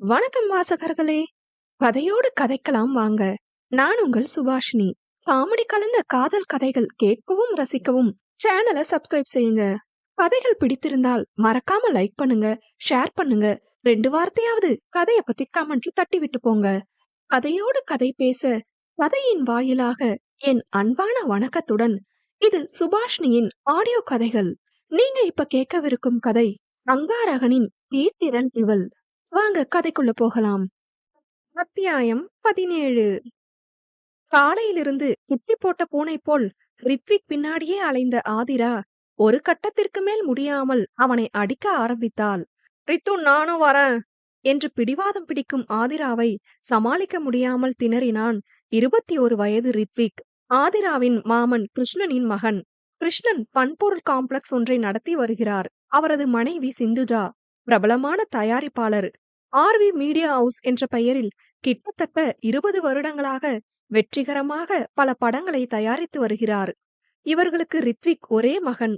வணக்கம் வாசகர்களே. கதையோடு கதைக்கலாம் வாங்க. நான் உங்கள் சுபாஷினி. காமெடி கலந்த காதல் கதைகள் கேட்கவும் ரசிக்கவும் சேனலை சப்ஸ்கிரைப் செய்யுங்க. கதைகள் பிடித்திருந்தால் மறக்காம லைக் பண்ணுங்க, ஷேர் பண்ணுங்க. 2 வார்த்தையாவது கதைய பத்தி கமெண்ட்ல தட்டி விட்டு போங்க. கதையோடு கதை பேச கதையின் வாயிலாக என் அன்பான வணக்கத்துடன் இது சுபாஷினியின் ஆடியோ கதைகள். நீங்க இப்ப கேட்கவிருக்கும் கதை அங்காரகனின் தீத்திரன் இவள். வாங்க கதைக்குள்ள போகலாம். அத்தியாயம் 17. காலையிலிருந்து குட்டி போட்ட பூனை போல் ரித்விக் பின்னாடியே அலைந்த ஆதிரா ஒரு கட்டத்திற்கு மேல் முடியாமல் அவனை அடிக்க ஆரம்பித்தாள். ரித்து, நானும் வரேன் என்று பிடிவாதம் பிடிக்கும் ஆதிராவை சமாளிக்க முடியாமல் திணறினான் 21 வயது ரித்விக். ஆதிராவின் மாமன் கிருஷ்ணனின் மகன். கிருஷ்ணன் பன்பொருள் காம்ப்ளெக்ஸ் ஒன்றை நடத்தி வருகிறார். அவரது மனைவி சிந்துஜா பிரபலமான தயாரிப்பாளர். ஆர்வி மீடியா ஹவுஸ் என்ற பெயரில் கிட்டத்தட்ட 20 வருடங்களாக வெற்றிகரமாக பல படங்களை தயாரித்து வருகிறார். இவர்களுக்கு ரித்விக் ஒரே மகன்.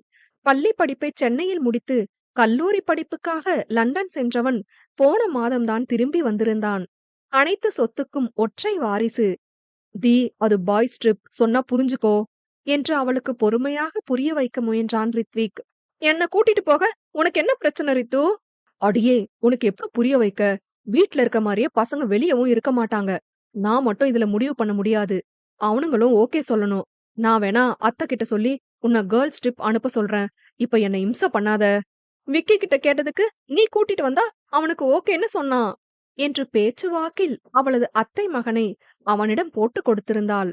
பள்ளி படிப்பை சென்னையில் முடித்து கல்லூரி படிப்புக்காக லண்டன் சென்றவன் போன மாதம்தான் திரும்பி வந்திருந்தான். அனைத்து சொத்துக்கும் ஒற்றை வாரிசு. அது பாய்ஸ் ட்ரிப், சொன்னா புரிஞ்சுக்கோ என்று அவளுக்கு பொறுமையாக புரிய வைக்க முயன்றான் ரித்விக். என்ன கூட்டிட்டு போக உனக்கு என்ன பிரச்சனை ரித்து? அடியே, உனக்கு எப்படி புரிய வைக்க? வீட்ல இருக்க மாதிரியே பசங்க வெளியவும் இருக்க மாட்டாங்க. நான் மட்டும் இதுல முடிவு பண்ண முடியாது. அவனுங்களும் ஓகே சொல்லணும். நான் வேணா அத்தை கிட்ட சொல்லி உன்னை கேர்ள்ஸ் ட்ரிப் அனுப்ப சொல்றேன். இப்ப என்னை இம்சை பண்ணாத. விக்கி கிட்ட கேட்டதுக்கு நீ கூட்டிட்டு வந்தா அவனுக்கு ஓகேன்னு சொன்னான் என்று பேச்சுவாக்கில் அவளது அத்தை மகனை அவனிடம் போட்டு கொடுத்திருந்தாள்.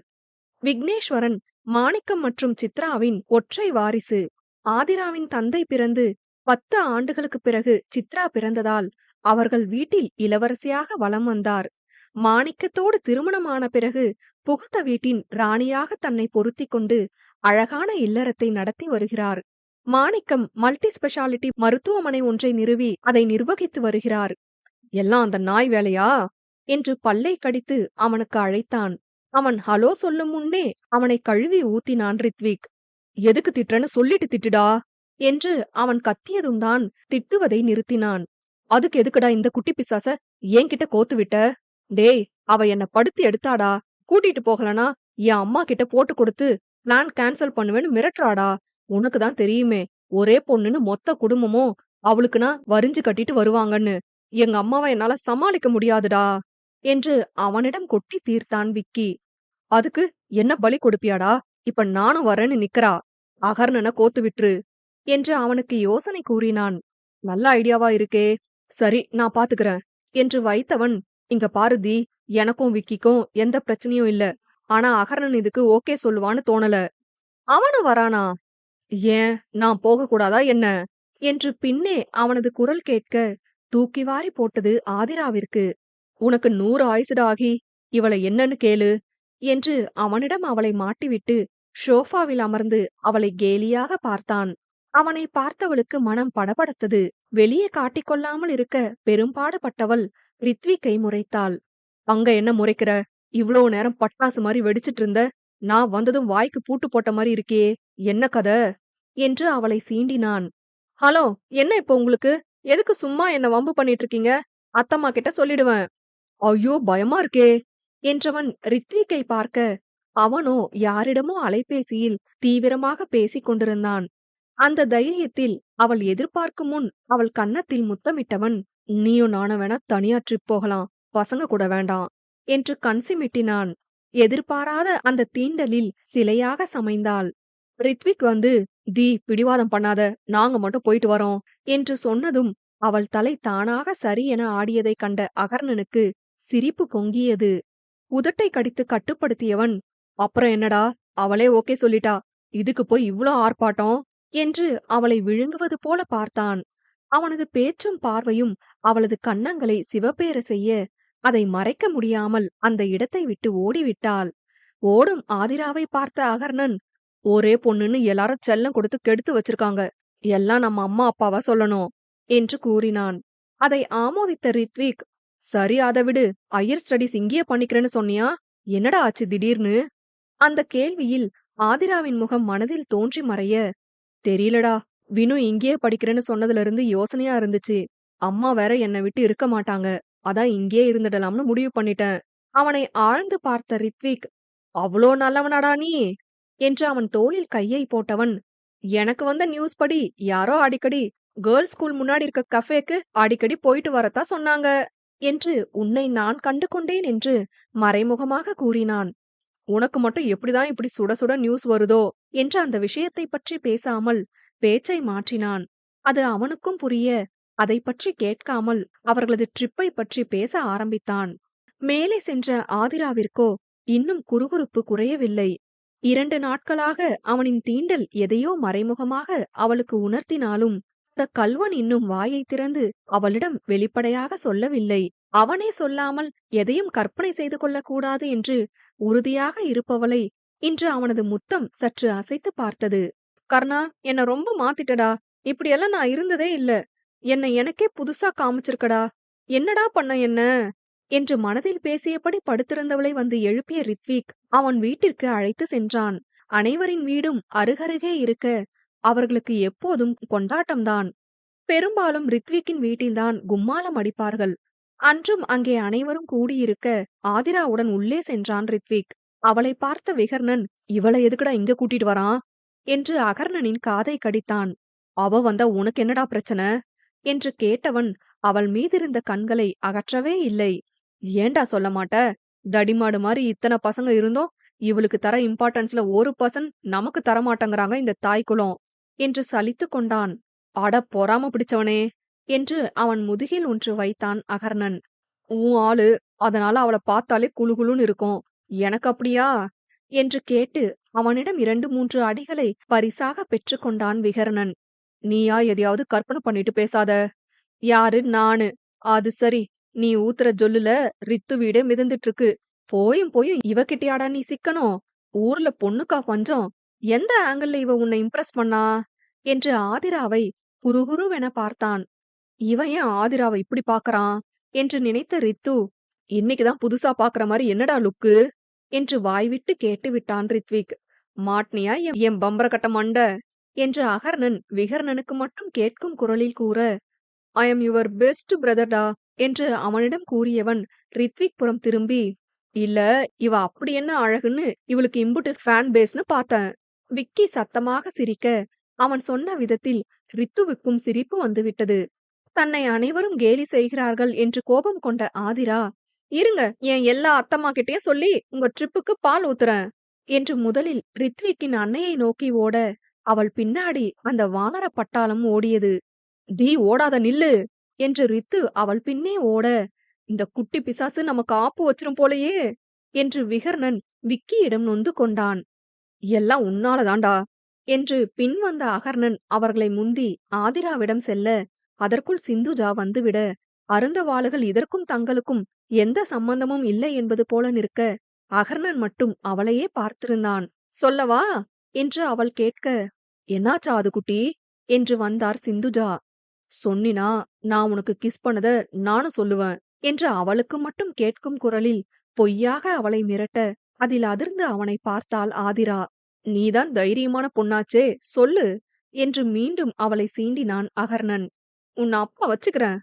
விக்னேஸ்வரன் மாணிக்கம் மற்றும் சித்ராவின் ஒற்றை வாரிசு. ஆதிராவின் தந்தை பிறந்து 10 ஆண்டுகளுக்கு பிறகு சித்ரா பிறந்ததால் அவர்கள் வீட்டில் இளவரசியாக வலம் வந்தார். மாணிக்கத்தோடு திருமணமான பிறகு புகுந்த வீட்டின் ராணியாக தன்னை பொருத்தி கொண்டு அழகான இல்லறத்தை நடத்தி வருகிறார். மாணிக்கம் மல்டி ஸ்பெஷாலிட்டி மருத்துவமனை ஒன்றை நிறுவி அதை நிர்வகித்து வருகிறார். எல்லாம் அந்த நாய் வேலையா என்று பல்லை கடித்து அவனுக்கு அழைத்தான். அவன் ஹலோ சொல்லும் முன்னே அவனை கழுவி ஊத்தினான் ரித்விக். எதுக்கு திட்டுறன்னு சொல்லிட்டு திட்டுடா என்று அவன் கத்தியதும் தான் திட்டுவதை நிறுத்தினான். அதுக்கு எதுக்குடா இந்த குட்டி பிசாச என்கிட்ட கோத்து விட்ட? டேய், அவ என்ன படுத்து எடுத்தாடா. கூட்டிட்டு போகலனா என் அம்மா கிட்ட போட்டு கொடுத்து பிளான் கேன்சல் பண்ணுவேன்னு மிரட்டுறாடா. உனக்குதான் தெரியுமே, ஒரே பொண்ணுன்னு மொத்த குடும்பமும் அவளுக்குனா வரிஞ்சு கட்டிட்டு வருவாங்கன்னு. எங்க அம்மாவை என்னால சமாளிக்க முடியாதுடா என்று அவனிடம் கொட்டி தீர்த்தான் விக்கி. அதுக்கு என்ன பலி கொடுப்பியாடா? இப்ப நானும் வரேன்னு நிக்கிறா. அகர்ணனை கோத்து விட்டுரு என்று அவனுக்கு யோசனை கூறினான். நல்ல ஐடியாவா இருக்கே. சரி, நான் பாத்துக்கிறேன் என்று வைத்தவன், இங்க பாருதி, எனக்கும் விக்கிக்கும் எந்த பிரச்சனையும் இல்ல. ஆனா அகர்ணன் இதுக்கு ஓகே சொல்லுவான்னு தோணல. அவனும் வரானா? ஏன், நான் போக கூடாதா என்ன என்று பின்னே அவனது குரல் கேட்க தூக்கி வாரி போட்டது ஆதிராவிற்கு. உனக்கு 100 ஆயுசுடா ஆகி, இவளை என்னன்னு கேளு என்று அவனிடம் அவளை மாட்டிவிட்டு ஷோஃபாவில் அமர்ந்து அவளை கேலியாக பார்த்தான். அவனை பார்த்தவளுக்கு மனம் படபடத்தது. வெளியே காட்டிக்கொள்ளாமல் இருக்க பெரும்பாடுபட்டவள் ரித்விக்கை முறைத்தாள். அங்க என்ன முறைக்கிற? இவ்ளோ நேரம் பட்டாசு மாதிரி வெடிச்சிட்டு இருந்த. நான் வந்ததும் வாய்க்கு பூட்டு போட்ட மாதிரி இருக்கே, என்ன கதை என்று அவளை சீண்டினான். ஹலோ, என்ன இப்போ உங்களுக்கு? எதுக்கு சும்மா என்ன வம்பு பண்ணிட்டு இருக்கீங்க? அத்தம்மா கிட்ட சொல்லிடுவேன். ஐயோ, பயமா இருக்கே என்றவன் ரித்விக்கை பார்க்க அவனோ யாரிடமோ அலைபேசியில் தீவிரமாக பேசிக் கொண்டிருந்தான். அந்த தைரியத்தில் அவள் எதிர்பார்க்கும் முன் அவள் கன்னத்தில் முத்தமிட்டவன், நீயும் நானும் வேணா தனியா ட்ரிப் போகலாம், பசங்க கூட வேண்டாம் என்று கண் சிமிட்டினான். எதிர்பாராத அந்த தீண்டலில் சிலையாக சமைந்தாள். ரித்விக் வந்து, பிடிவாதம் பண்ணாத, நாங்க மட்டும் போயிட்டு வரோம் என்று சொன்னதும் அவள் தலை தானாக சரி என ஆடியதை கண்ட அகர்ணனுக்கு சிரிப்பு பொங்கியது. உதட்டை கடித்து கட்டுப்படுத்தியவன், அப்புறம் என்னடா, அவளே ஓகே சொல்லிட்டா, இதுக்கு போய் இவ்ளோ ஆர்ப்பாட்டம் என்று அவளை விழுங்குவது போல பார்த்தான். அவனது பேச்சும் பார்வையும் அவளது கன்னங்களை சிவப்பேற செய்ய அதை மறைக்க முடியாமல் அந்த இடத்தை விட்டு ஓடிவிட்டாள். ஓடும் ஆதிராவை பார்த்த அகர்ணன், ஒரே பொண்ணுன்னு எல்லாரும் செல்லம் கொடுத்து கெடுத்து வச்சிருக்காங்க, எல்லாம் நம்ம அம்மா அப்பாவா சொல்லணும் என்று கூறினான். அதை ஆமோதித்த ரித்விக், சரி அதை விடு, ஹையர் ஸ்டடீஸ் இங்கேயே பண்ணிக்கிறேன்னு சொன்னியா, என்னடா ஆச்சு திடீர்னு? அந்த கேள்வியில் ஆதிராவின் முகம் மனதில் தோன்றி மறைய, தெரியலடா, வினு இங்கேயே படிக்கிறேன்னு சொன்னதுல இருந்து யோசனையா இருந்துச்சு. அம்மா வேற என்னை விட்டு இருக்க மாட்டாங்க. அதான் இங்கேயே இருந்துடலாம்னு முடிவு பண்ணிட்டேன். அவனை ஆழ்ந்து பார்த்த ரித்விக், அவ்ளோ நல்லவனாடா நீ என்று அவன் தோளில் கையை போட்டவன், எனக்கு வந்த நியூஸ் படி யாரோ அடிக்கடி கேர்ள்ஸ் ஸ்கூல் முன்னாடி இருக்க கஃபேக்கு அடிக்கடி போயிட்டு வரத்தான் சொன்னாங்க என்று உன்னை நான் கண்டு கொண்டேன் என்று மறைமுகமாக கூறினான். உனக்கு மட்டும் எப்படிதான் இப்படி சுட சுட நியூஸ் வருதோ என்று அந்த விஷயத்தை பற்றி பேசாமல் பேச்சை மாற்றினான். அது அவனுக்கும் புரிய அதை பற்றி கேட்காமல் அவர்களது ட்ரிப்பை பற்றி பேச ஆரம்பித்தான். மேலே சென்ற ஆதிராவிற்கோ இன்னும் குறுகுறுப்பு குறையவில்லை. 2 நாட்களாக அவனின் தீண்டல் எதையோ மறைமுகமாக அவளுக்கு உணர்த்தினாலும் அந்த கள்வன் இன்னும் வாயை திறந்து அவளிடம் வெளிப்படையாக சொல்லவில்லை. அவனே சொல்லாமல் எதையும் கற்பனை செய்து கொள்ளக்கூடாது என்று உறுதியாக இருப்பவளை இன்று அவனது முத்தம் சற்று அசைத்து பார்த்தது. கர்ணா, என்ன ரொம்ப மாத்திட்டடா. இப்படியெல்லாம் நான் இருந்ததே இல்ல. என்னை எனக்கே புதுசா காமிச்சிருக்கடா. என்னடா பண்ண என்ன என்று மனதில் பேசியபடி படுத்திருந்தவளை வந்து எழுப்பிய ரித்விக் அவன் வீட்டிற்கு அழைத்து சென்றான். அனைவரின் வீடும் அருகருகே இருக்க அவர்களுக்கு எப்போதும் கொண்டாட்டம்தான். பெரும்பாலும் ரித்விக்கின் வீட்டில்தான் கும்மாளம் அடிப்பார்கள். அன்றும் அங்கே அனைவரும் கூடியிருக்க ஆதிராவுடன் உள்ளே சென்றான் ரித்விக். அவளை பார்த்த விகர்ணன், இவளை எதுக்குடா இங்க கூட்டிட்டு வரான் என்று அகர்ணனின் காதை கடித்தான். அவ வந்தா உனக்கு என்னடா பிரச்சனை என்று கேட்டவன் அவள் மீதிருந்த கண்களை அகற்றவே இல்லை. ஏண்டா சொல்ல மாட்ட? தடிமாடு மாதிரி இத்தனை பசங்க இருந்தோம் இவளுக்கு தர இம்பார்ட்டன்ஸ்ல 1% நமக்கு தரமாட்டேங்கிறாங்க இந்த தாய்க்குளம் என்று சலித்து கொண்டான். அட பொறாம பிடிச்சவனே என்று அவன் முதுகில் ஒன்று வைத்தான் அகர்ணன். உன் ஆளு, அதனால அவளை பார்த்தாலே குளுகுளுன்னு இருக்கும். எனக்கு அப்படியா என்று கேட்டு அவனிடம் 2-3 அடிகளை பரிசாக பெற்றுக்கொண்டான் விகர்ணன். நீயா எதையாவது கற்பனை பண்ணிட்டு பேசாத. யாரு? நானு. அது சரி, நீ ஊத்துற ஜொல்லுல ரித்து வீடே மிதந்துட்டு இருக்கு. போயும் இவகிட்டயாடா நீ சிக்கணும்? ஊர்ல பொண்ணுக்கா பஞ்சம்? எந்த ஆங்கிள் இவ உன்னை இம்ப்ரெஸ் பண்ணா என்று ஆதிராவை குறுகுறுவென பார்த்தான். இவன் ஏன் ஆதிராவை இப்படி பாக்கறான் என்று நினைத்த ரித்து, இன்னைக்குதான் புதுசா பாக்குற மாதிரி என்னடா லுக்கு என்று வாய்விட்டு கேட்டு விட்டான் ரித்விக். மாட்னியா என் பம்பர கட்ட மண்ட என்று அகர்ணன் விகர்ணனுக்கு மட்டும் கேட்கும் குரலில் கூற, ஐ எம் யுவர் பெஸ்ட் பிரதர்டா என்று அவனிடம் கூறியவன் ரித்விக் புறம் திரும்பி, இல்ல இவ அப்படி என்ன அழகுன்னு இவளுக்கு இம்புட்டு ஃபேன் பேஸ்னு பார்த்தேன். விக்கி சத்தமாக சிரிக்க அவன் சொன்ன விதத்தில் ரித்துவுக்கும் சிரிப்பு வந்துவிட்டது. தன்னை அனைவரும் கேலி செய்கிறார்கள் என்று கோபம் கொண்ட ஆதிரா, இருங்க என் எல்லா அத்தம்மா கிட்டயும் சொல்லி உங்க ட்ரிப்புக்கு பால் ஊத்துறேன் என்று முதலில் ரித்விக்கின் அன்னையை நோக்கி ஓட அவள் பின்னாடி அந்த வானர பட்டாளம் ஓடியது. தீ ஓடாத நில்லு என்று ரித்து அவள் பின்னே ஓட, இந்த குட்டி பிசாசு நமக்கு ஆப்பு வச்சிரும் போலையே என்று விகர்ணன் விக்கியிடம் நொந்து கொண்டான். எல்லாம் உன்னாலதாண்டா என்று பின் வந்த அகர்ணன் அவர்களை முந்தி ஆதிராவிடம் செல்ல, அதற்குள் சிந்துஜா வந்துவிட, அருந்தவாளுகள் இதற்கும் தங்களுக்கும் எந்த சம்பந்தமும் இல்லை என்பது போல நிற்க அகர்ணன் மட்டும் அவளையே பார்த்திருந்தான். சொல்லவா என்று அவள் கேட்க, என்னாச்சா அது குட்டி என்று வந்தார் சிந்துஜா. சொன்னினா நான் உனக்கு கிஸ் பண்ணத நானும் சொல்லுவேன் என்று அவளுக்கு மட்டும் கேட்கும் குரலில் பொய்யாக அவளை மிரட்ட அதில் அதிர்ந்து அவனை பார்த்தாள் ஆதிரா. நீதான் தைரியமான பொண்ணாச்சே, சொல்லு என்று மீண்டும் அவளை சீண்டினான் அகர்ணன். உன் அப்பா வச்சுக்கிறேன்.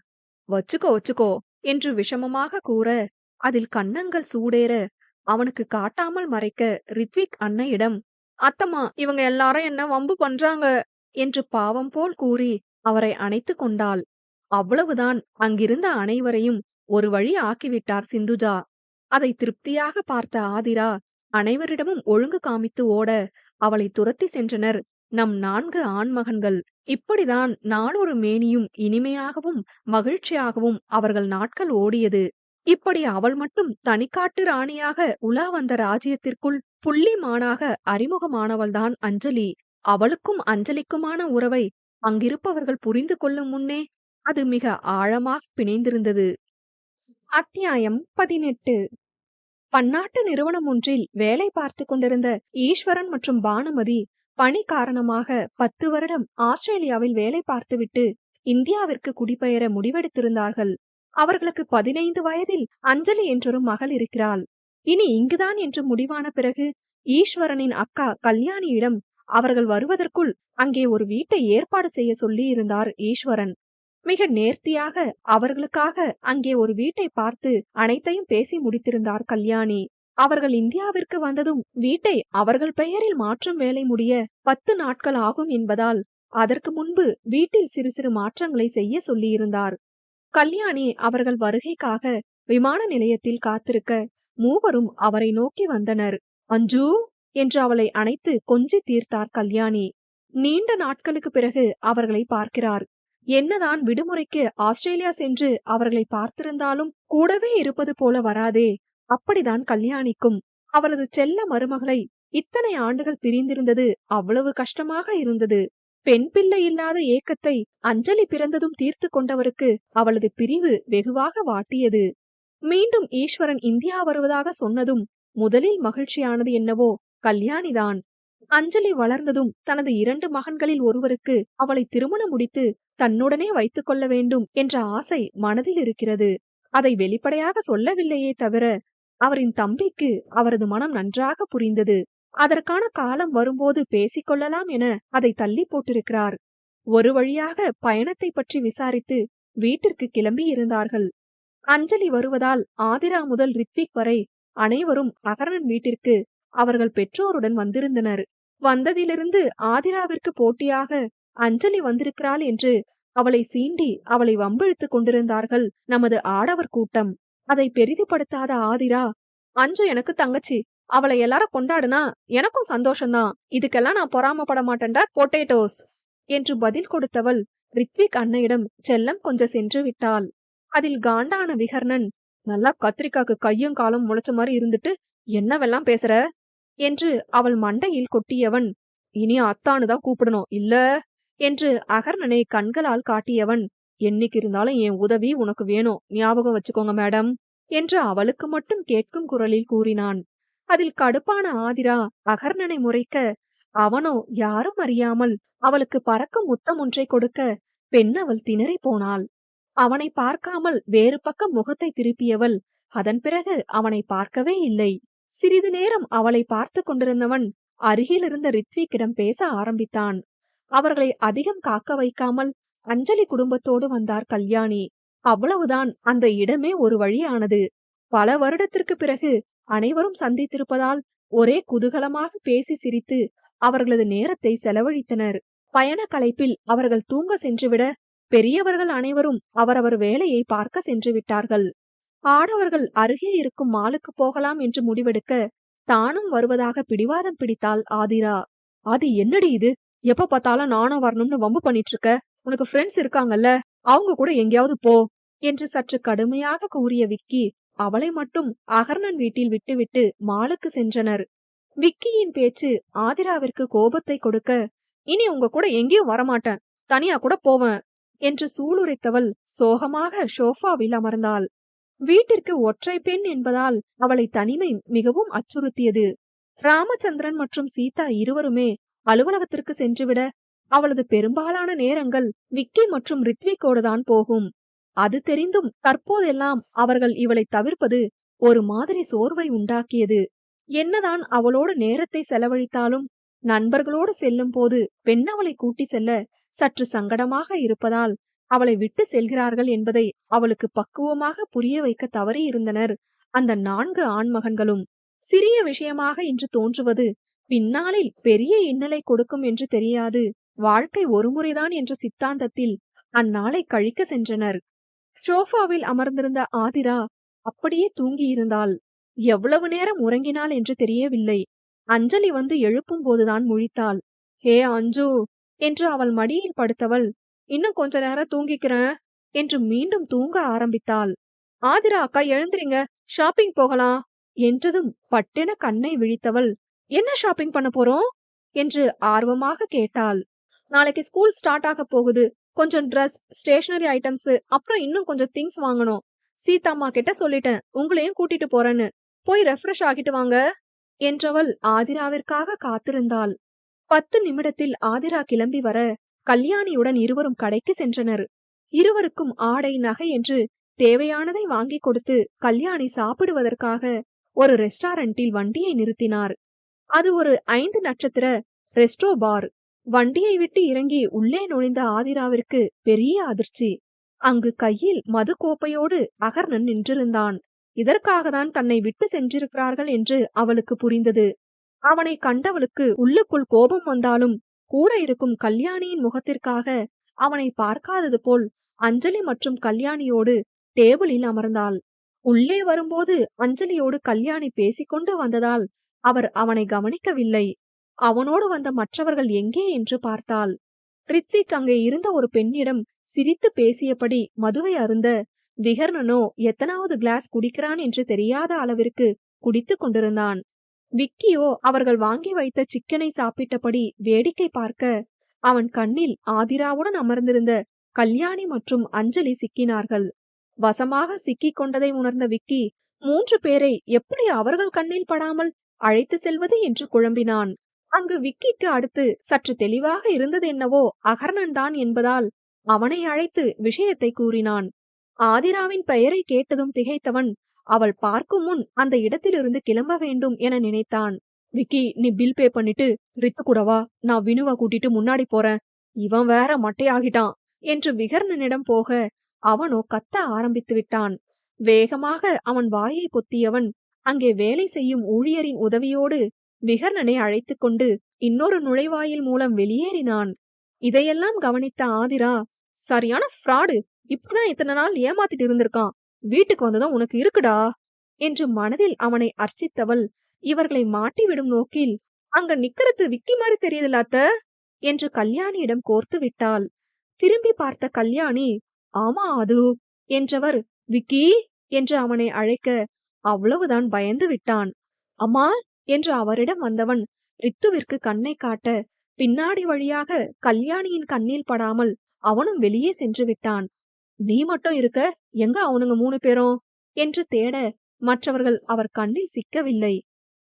வச்சுக்கோ என்று விஷமமாக கூற அதில் கன்னங்கள் சூடேற அவனுக்கு காட்டாமல் மறைக்க ரித்விக் அன்னையிடம், அத்தம்மா இவங்க எல்லாரும் என்ன வம்பு பண்றாங்க என்று பாவம் போல் கூறி அவரை அணைத்து கொண்டாள். அவ்வளவுதான். அங்கிருந்த அனைவரையும் ஒரு வழி ஆக்கிவிட்டார் சிந்துஜா. அதை திருப்தியாக பார்த்த ஆதிரா அனைவரிடமும் ஒழுங்கு காமித்து ஓட அவளை துரத்தி சென்றனர் நம் 4 ஆண்மகன்கள். இப்படிதான் நாளொரு மேனியும் இனிமையாகவும் மகிழ்ச்சியாகவும் அவர்கள் நாட்கள் ஓடியது. இப்படி அவள் மட்டும் தனிக்காட்டு ராணியாக உலா வந்த ராஜ்யத்திற்குள் புள்ளி மானாக அறிமுகமானவள்தான் அஞ்சலி. அவளுக்கும் அஞ்சலிக்குமான உறவை அங்கிருப்பவர்கள் புரிந்து கொள்ளும் முன்னே அது மிக ஆழமாக பிணைந்திருந்தது. அத்தியாயம் 18. பன்னாட்டு நிறுவனம் ஒன்றில் வேலை பார்த்து கொண்டிருந்த ஈஸ்வரன் மற்றும் பானுமதி பணி காரணமாக 10 வருடம் ஆஸ்திரேலியாவில் வேலை பார்த்துவிட்டு இந்தியாவிற்கு குடிபெயர முடிவெடுத்திருந்தார்கள். அவர்களுக்கு 15 வயதில் அஞ்சலி என்றொரு மகள் இருக்கிறாள். இனி இங்குதான் என்று முடிவான பிறகு ஈஸ்வரனின் அக்கா கல்யாணியிடம் அவர்கள் வருவதற்குள் அங்கே ஒரு வீட்டை ஏற்பாடு செய்ய சொல்லி இருந்தார் ஈஸ்வரன். மிக நேர்த்தியாக அவர்களுக்காக அங்கே ஒரு வீட்டை பார்த்து அனைத்தையும் பேசி முடித்திருந்தார் கல்யாணி. அவர்கள் இந்தியாவிற்கு வந்ததும் வீட்டை அவர்கள் பெயரில் மாற்றும் வேலை முடிய 10 நாட்கள் ஆகும் என்பதால் அதற்கு முன்பு வீட்டில் சிறு சிறு மாற்றங்களை செய்ய சொல்லியிருந்தார். கல்யாணி அவர்கள் வருகைக்காக விமான நிலையத்தில் காத்திருக்க மூவரும் அவரை நோக்கி வந்தனர். அஞ்சு என்று அவளை அணைத்து கொஞ்சி தீர்த்தார் கல்யாணி. நீண்ட நாட்களுக்கு பிறகு அவர்களை பார்க்கிறார். என்னதான் விடுமுறைக்கு ஆஸ்திரேலியா சென்று அவர்களை பார்த்திருந்தாலும் கூடவே இருப்பது போல வராதே. அப்படிதான் கல்யாணிக்கும். அவரது செல்ல மருமகளை இத்தனை ஆண்டுகள் பிரிந்திருந்தது அவ்வளவு கஷ்டமாக இருந்தது. பெண் பிள்ளை இல்லாத ஏக்கத்தை அஞ்சலி பிறந்ததும் தீர்த்து கொண்டவருக்கு அவளது பிரிவு வெகுவாக வாட்டியது. மீண்டும் ஈஸ்வரன் இந்தியா வருவதாக சொன்னதும் முதலில் மகிழ்ச்சியானது என்னவோ கல்யாணிதான். அஞ்சலி வளர்ந்ததும் தனது 2 மகன்களில் ஒருவருக்கு அவளை திருமணம் முடித்து தன்னுடனே வைத்துக் கொள்ள வேண்டும் என்ற ஆசை மனதில் இருக்கிறது. அதை வெளிப்படையாக சொல்லவில்லையே தவிர அவரின் தம்பிக்கு அவரது மனம் நன்றாக புரிந்தது. அதற்கான காலம் வரும்போது பேசிக்கொள்ளலாம் என அதை தள்ளி போட்டிருக்கிறார். ஒரு வழியாக பயணத்தை பற்றி விசாரித்து வீட்டிற்கு கிளம்பி இருந்தார்கள். அஞ்சலி வருவதால் ஆதிரா முதல் ரித்விக் வரை அனைவரும் அகர்ணன் வீட்டிற்கு அவர்கள் பெற்றோருடன் வந்திருந்தனர். வந்ததிலிருந்து ஆதிராவிற்கு போட்டியாக அஞ்சலி வந்திருக்கிறாள் என்று அவளை சீண்டி அவளை வம்பிழுத்துக் கொண்டிருந்தார்கள் நமது ஆடவர் கூட்டம். அதை பெரிதுபடுத்தாத ஆதிரா, அஞ்சு எனக்கு தங்கச்சி, அவளை எல்லாரும் கொண்டாடுனா எனக்கும் சந்தோஷம்தான், இதுக்கெல்லாம் நான் பொறாமப்பட மாட்டேன்டா பொட்டேட்டோஸ் என்று பதில் கொடுத்தவள் ரித்விக் அன்னையிடம் செல்லம் கொஞ்சம் சென்று விட்டாள். அதில் காண்டான விகர்ணன், நல்லா கத்திரிக்காக்கு கையும் காலம் முளைச்ச மாதிரி இருந்துட்டு என்னவெல்லாம் பேசுற என்று அவள் மண்டையில் கொட்டியவன், இனி அத்தானுதான் கூப்பிடணும் இல்ல என்று அகர்ணனை கண்களால் காட்டியவன், என்னைக்கு இருந்தாலும் என் உதவி உனக்கு வேணும், ஞாபகம் வச்சுக்கோங்க மேடம் என்று அவளுக்கு மட்டும் கேட்கும் குரலில் கூறினான். அதில் கடுப்பான ஆதிரா அகர்ணனை முறைக்க அவனோ யாரும் அறியாமல் அவளுக்கு பறக்கும் முத்தம் ஒன்றை கொடுக்க பெண் அவள் திணறி போனாள். அவனை பார்க்காமல் வேறு பக்கம் முகத்தை திருப்பியவள் அதன் பிறகு அவனை பார்க்கவே இல்லை. சிறிது நேரம் அவளை பார்த்து கொண்டிருந்தவன் அருகிலிருந்த ரித்விக்கிடம் பேச ஆரம்பித்தான். அவர்களை அதிகம் காக்க வைக்காமல் அஞ்சலி குடும்பத்தோடு வந்தார் கல்யாணி. அவ்வளவுதான், அந்த இடமே ஒரு வழியானது. பல வருடத்திற்கு பிறகு அனைவரும் சந்தித்திருப்பதால் ஒரே குதூகலமாக பேசி சிரித்து அவர்களது நேரத்தை செலவழித்தனர். பயண களைப்பில் அவர்கள் தூங்க சென்றுவிட பெரியவர்கள் அனைவரும் அவரவர் வேலையை பார்க்க சென்று விட்டார்கள். ஆடவர்கள் அருகே இருக்கும் மாலுக்கு போகலாம் என்று முடிவெடுக்க தானும் வருவதாக பிடிவாதம் பிடித்தாள் ஆதிரா. அது என்னடி இது, எப்ப பார்த்தாலும் நானும் வரணும்னு வம்பு பண்ணிட்டு இருக்க, உனக்கு ஃப்ரெண்ட்ஸ் இருக்காங்கல்ல, அவங்க கூட எங்கேயாவது போ என்று சற்று கடுமையாக கூறிய விக்கி அவளை மட்டும் அகர்ணன் வீட்டில் விட்டுவிட்டு மாலுக்கு சென்றனர். விக்கியின் பேச்சு ஆதிராவிற்கு கோபத்தை கொடுக்க, இனி உங்க கூட எங்கேயும் வரமாட்டேன், தனியா கூட போவேன் என்று சூளுரைத்தவள் சோகமாக ஷோஃபாவில் அமர்ந்தாள். வீட்டிற்கு ஒற்றை பெண் என்பதால் அவளை தனிமை மிகவும் அச்சுறுத்தியது. ராமச்சந்திரன் மற்றும் சீதா இருவருமே அலுவலகத்திற்கு சென்றுவிட அவளது பெரும்பாலான நேரங்கள் விக்கி மற்றும் ரித்விக்கோடுதான் போகும். அது தெரிந்தும் தற்போதெல்லாம் அவர்கள் இவளை தவிர்ப்பது ஒரு மாதிரி சோர்வை உண்டாக்கியது. என்னதான் அவளோடு நேரத்தை செலவழித்தாலும் நண்பர்களோடு செல்லும் போது பெண் அவளை கூட்டி செல்ல சற்று சங்கடமாக இருப்பதால் அவளை விட்டு செல்கிறார்கள் என்பதை அவளுக்கு பக்குவமாக புரிய வைக்க தவறி இருந்தனர் அந்த 4 ஆண்மகன்களும். சிறிய விஷயமாக இன்று தோன்றுவது பின்னாளில் பெரிய இன்னலை கொடுக்கும் என்று தெரியாது. வாழ்க்கை ஒருமுறைதான் என்ற சித்தாந்தத்தில் அந்நாளை கழிக்க சென்றனர். சோஃபாவில் அமர்ந்திருந்த ஆதிரா அப்படியே தூங்கியிருந்தாள். எவ்வளவு நேரம் உறங்கினாள் என்று தெரியவில்லை. அஞ்சலி வந்து எழுப்பும் போதுதான் முழித்தாள். ஹே அஞ்சு என்று அவள் மடியில் படுத்தவள், இன்னும் கொஞ்ச நேரம் தூங்கிக்கிறேன் என்று மீண்டும் தூங்க ஆரம்பித்தாள். ஆதிரா அக்கா எழுந்திரிங்க, ஷாப்பிங் போகலாம் என்றதும் பட்டென கண்ணை விழித்தவள், என்ன ஷாப்பிங் பண்ண போறோம் என்று ஆர்வமாக கேட்டாள். நாளைக்கு ஸ்கூல் ஸ்டார்ட் ஆக போகுது, கொஞ்சம் ட்ரெஸ், ஸ்டேஷனரி ஐட்டம்ஸ், அப்புறம் இன்னும் கொஞ்சம் திங்ஸ் வாங்கணும். சீதாம்மா கிட்ட சொல்லிட்டேன் உங்களையும் கூட்டிட்டு போறேன்னு, போய் ரெஃப்ரெஷ் ஆகிட்டு வாங்க என்றவள் ஆதிராவிற்காக காத்திருந்தாள். 10 நிமிடத்தில் ஆதிரா கிளம்பி வர கல்யாணியுடன் இருவரும் கடைக்கு சென்றனர். இருவருக்கும் ஆடை, நகை என்று தேவையானதை வாங்கி கொடுத்து கல்யாணி சாப்பிடுவதற்காக ஒரு ரெஸ்டாரண்டில் வண்டியை நிறுத்தினார். அது ஒரு 5 நட்சத்திர ரெஸ்டோ பார். வண்டியை விட்டு இறங்கி உள்ளே நுழைந்த ஆதிராவிற்கு பெரிய அதிர்ச்சி. அங்கு கையில் மது கோப்பையோடு அகர்ணன் நின்றிருந்தான். இதற்காகத்தான் தன்னை விட்டு சென்றிருக்கிறார்கள் என்று அவளுக்கு புரிந்தது. அவனை கண்டவளுக்கு உள்ளுக்குள் கோபம் வந்தாலும் கூட இருக்கும் கல்யாணியின் முகத்திற்காக அவனை பார்க்காதது போல் அஞ்சலி மற்றும் கல்யாணியோடு டேபிளில் அமர்ந்தாள். உள்ளே வரும்போது அஞ்சலியோடு கல்யாணி பேசிக்கொண்டு வந்ததால் அவர் அவனை கவனிக்கவில்லை. அவனோடு வந்த மற்றவர்கள் எங்கே என்று பார்த்தாள். ரித்விக் அங்கே இருந்த ஒரு பெண்ணிடம் சிரித்து பேசியபடி மதுவை அருந்த, விகர்ணனோ எத்தனாவது கிளாஸ் குடிக்கிறான் என்று தெரியாத அளவிற்கு குடித்து கொண்டிருந்தான். விக்கியோ அவர்கள் வாங்கி வைத்த சிக்கனை சாப்பிட்டபடி வேடிக்கை பார்க்க, அவன் கண்ணில் ஆதிராவுடன் அமர்ந்திருந்த கல்யாணி மற்றும் அஞ்சலி சிக்கினார்கள். வசமாக சிக்கிக் கொண்டதை உணர்ந்த விக்கி 3 பேரை எப்படி அவர்கள் கண்ணில் படாமல் அழைத்து செல்வது என்று குழம்பினான். அங்கு விக்கிக்கு அடுத்து சற்று தெளிவாக இருந்தது என்னவோ அகர்ணன் தான் என்பதால் அவனை அழைத்து விஷயத்தை கூறினான். ஆதிராவின் பெயரை கேட்டதும் திகைத்தவன் அவள் பார்க்கும் முன் அந்த இடத்திலிருந்து கிளம்ப வேண்டும் என நினைத்தான். விக்கி, நீ பில் பே பண்ணிட்டு ரித்து கூடவா, நான் வினுவா கூட்டிட்டு முன்னாடி போறேன், இவன் வேற மட்டையாகிட்டான் என்று விகர்ணனிடம் போக அவனோ கத்த ஆரம்பித்து விட்டான். வேகமாக அவன் வாயை பொத்தியவன் அங்கே வேலை செய்யும் ஊழியரின் உதவியோடு விகர்ணனை அழைத்து கொண்டு இன்னொரு நுழைவாயில் மூலம் வெளியேறினான். இதையெல்லாம் கவனித்த ஆதிரா, சரியான ஃப்ராடு, இப்படிதான் இத்தனை நாள் ஏமாத்திட்டு இருந்திருக்கான், வீட்டுக்கு வந்ததும் உனக்கு இருக்குடா என்று மனதில் அவனை அர்ச்சித்தவள் இவர்களை மாட்டிவிடும் நோக்கில், அங்க நிக்கிறது விக்கி மாதிரி தெரியுதுல அத்த என்று கல்யாணியிடம் கோர்த்து விட்டாள். திரும்பி பார்த்த கல்யாணி, ஆமா அது என்றவர் விக்கி என்று அவனை அழைக்க அவ்வளவுதான் பயந்து விட்டான். அம்மா என்று அவரிடம் வந்தவன் ரித்துவிற்கு கண்ணை காட்ட பின்னாடி வழியாக கல்யாணியின் கண்ணில் படாமல் அவனும் வெளியே சென்று விட்டான். நீ மட்டும் இருக்க, எங்க அவனுங்க 3 பேரும் என்று தேட மற்றவர்கள் அவர் கண்ணில் சிக்கவில்லை.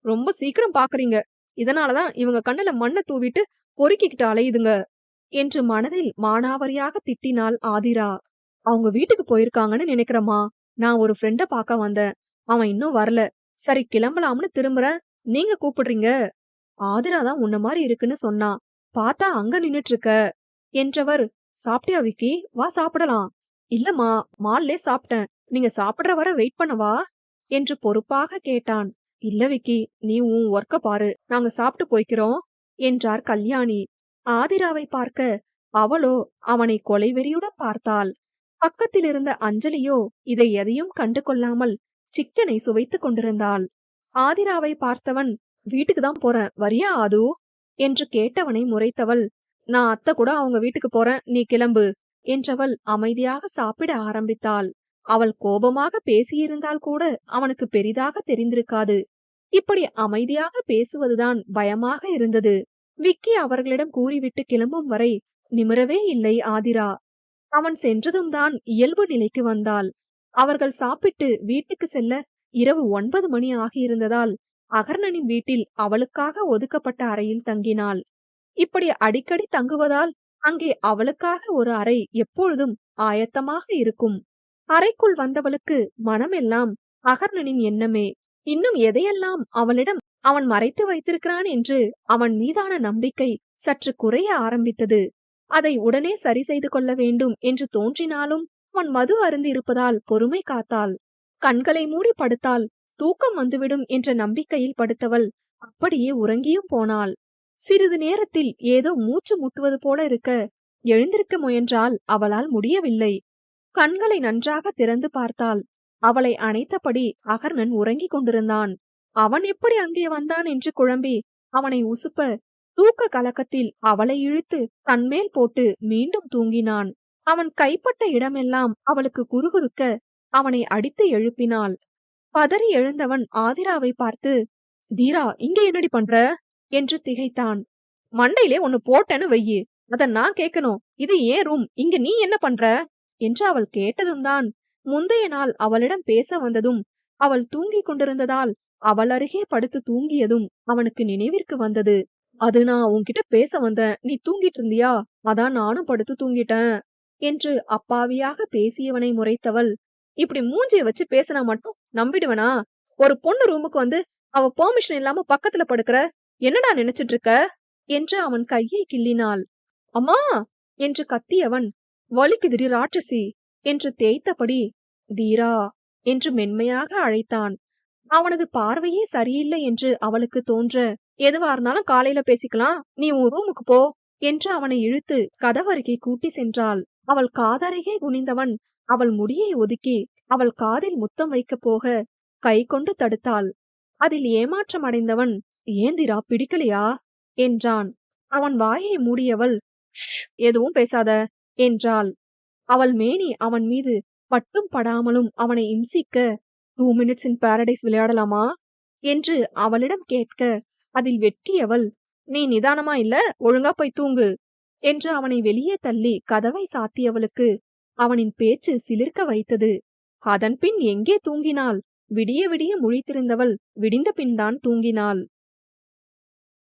ரொம்ப சீக்கிரம் பாக்குறீங்க, இதனாலதான் இவங்க கண்ணுல மண்ணை தூவிட்டு பொறுக்கிக்கிட்டு அலையுதுங்க என்று மனதில் மானாவரியாக திட்டினாள் ஆதிரா. அவங்க வீட்டுக்கு போயிருக்காங்கன்னு நினைக்கிறமா, நான் ஒரு ஃப்ரெண்ட பார்க்க வந்தேன், அவன் இன்னும் வரல, சரி கிளம்பலாம்னு திரும்புறேன், நீங்க கூப்பிடுறீங்க. ஆதிரா தான் உன்ன மாதிரி இருக்குன்னு சொன்னா, பார்த்தா அங்க நின்னுட்டு இருக்க என்றவர், சாப்பிட்டியா விக்கி, வா சாப்பிடலாம். இல்லம்மா, மால்லே சாப்பிட்டேன், நீங்க சாப்பிடுற வர வெயிட் பண்ணவா என்று பொறுப்பாக கேட்டான். இல்ல விக்கி, நீ உன் ஒர்க்க பாரு, நாங்க சாப்பிட்டு போய்க்கிறோம் என்றார் கல்யாணி. ஆதிராவை பார்க்க அவளோ அவனை கொலைவெறியுடன் பார்த்தாள். பக்கத்தில் இருந்த அஞ்சலியோ இதை எதையும் கண்டு கொள்ளாமல் சிக்கனை சுவைத்துக் கொண்டிருந்தாள். ஆதிராவை பார்த்தவன், வீட்டுக்கு தான் போறேன், வரியா ஆது என்று கேட்டவனை முறைத்தவள், நான் அத்தை கூட அவங்க வீட்டுக்கு போறேன், நீ கிளம்பு என்றவள் அமைதியாக சாப்பிட ஆரம்பித்தாள். அவள் கோபமாக பேசியிருந்தால் கூட அவனுக்கு பெரிதாக தெரிந்திருக்காது. இப்படி அமைதியாக பேசுவதுதான் பயமாக இருந்தது. விக்கி அவர்களிடம் கூறிவிட்டு கிளம்பும் வரை நிமிரவே இல்லை ஆதிரா. அவன் சென்றதும் தான் இயல்பு நிலைக்கு வந்தாள். அவர்கள் சாப்பிட்டு வீட்டுக்கு செல்ல இரவு 9 மணி ஆகியிருந்ததால் அகர்ணனின் வீட்டில் அவளுக்காக ஒதுக்கப்பட்ட அறையில் தங்கினாள். இப்படி அடிக்கடி தங்குவதால் அங்கே அவளுக்காக ஒரு அறை எப்பொழுதும் ஆயத்தமாக இருக்கும். அறைக்குள் வந்தவளுக்கு மனமெல்லாம் அகர்ணனின் எண்ணமே. இன்னும் எதையெல்லாம் அவளிடம் அவன் மறைத்து வைத்திருக்கிறான் என்று அவன் மீதான நம்பிக்கை சற்று குறைய ஆரம்பித்தது. அதை உடனே சரி செய்து கொள்ள வேண்டும் என்று தோன்றினாலும் அவன் மது அருந்தி இருப்பதால் பொறுமை காத்தாள். கண்களை மூடி படுத்தால் தூக்கம் வந்துவிடும் என்ற நம்பிக்கையில் படுத்தவள் அப்படியே உறங்கியும் போனாள். சிறிது நேரத்தில் ஏதோ மூச்சு முட்டுவது போல இருக்க எழுந்திருக்க முயன்றால் அவளால் முடியவில்லை. கண்களை நன்றாக திறந்து பார்த்தாள். அவளை அணைத்தபடி அகர்ணன் உறங்கிக் கொண்டிருந்தான். அவன் எப்படி அங்கே வந்தான் என்று குழம்பி அவனை உசுப்ப தூக்க கலக்கத்தில் அவளை இழுத்து தன்மேல் போட்டு மீண்டும் தூங்கினான். அவன் கைப்பட்ட இடமெல்லாம் அவளுக்கு குறுகுறுக்க அவனை அடித்து எழுப்பினாள். பதறி எழுந்தவன் ஆதிராவை பார்த்து, தீரா, இங்க என்னடி பண்ற என்று திகைத்தான். மண்டையிலே ஒன்னு போட்டேன்னு வையி, அத நான் கேட்கணும், இது ஏன் ரூம், இங்க நீ என்ன பண்ற என்று அவள் கேட்டதும் தான் முந்தைய நாள் அவளிடம் பேச வந்ததும் அவள் தூங்கிக் கொண்டிருந்ததால் அவள் அருகே படுத்து தூங்கியதும் அவனுக்கு நினைவிற்கு வந்தது. அது நான் உன்கிட்ட பேச வந்தேன், நீ தூங்கிட்டு இருந்தியா, அதான் நானும் படுத்து தூங்கிட்டேன் என்று அப்பாவியாக பேசியவனை முறைத்தவள், இப்படி மூஞ்சிய வச்சு பேசினா மட்டும் நம்பிடுவனா? ஒரு பொண்ணு ரூமுக்கு வந்து அவ பெர்மிஷன் இல்லாம பக்கத்துல படுக்கிற, என்னடா நினைச்சிட்டு இருக்க என்று அவன் கையை கிள்ளினாள். அம்மா என்று கத்தியவன், வலிக்குதிரி ராட்சசி என்று தேய்த்தபடி தீரா என்று மென்மையாக அழைத்தான். அவனது பார்வையே சரியில்லை என்று அவளுக்கு தோன்ற, எதுவா இருந்தாலும் காலையில பேசிக்கலாம், நீ உன் ரூமுக்கு போ என்று அவனை இழுத்து கதவருகே கூட்டி சென்றாள். அவள் காதருகே குனிந்தவன் அவள் முடியை ஒதுக்கி அவள் காதில் முத்தம் வைக்கப் போக கை கொண்டு தடுத்தாள். அதில் ஏமாற்றம் அடைந்தவன், ஏந்திரா பிடிக்கலையா என்றான். அவன் வாயை மூடியவள், ஷ், எதுவும் பேசாத என்றாள். அவள் மேனி அவன் மீது பட்டும் படாமலும் அவனை இம்சிக்க, 2 minutes in paradise விளையாடலாமா என்று அவளிடம் கேட்க, அதில் வெட்டியவள், நீ நிதானமா இல்ல, ஒழுங்கா போய் தூங்கு என்று அவனை வெளியே தள்ளி கதவை சாத்தியவளுக்கு அவனின் பேச்சு சிலிர்க்க வைத்தது. அதன்பின் எங்கே தூங்கினாள்? விடிய விடிய முழித்திருந்தவள் விடிந்த பின்தான் தூங்கினாள்.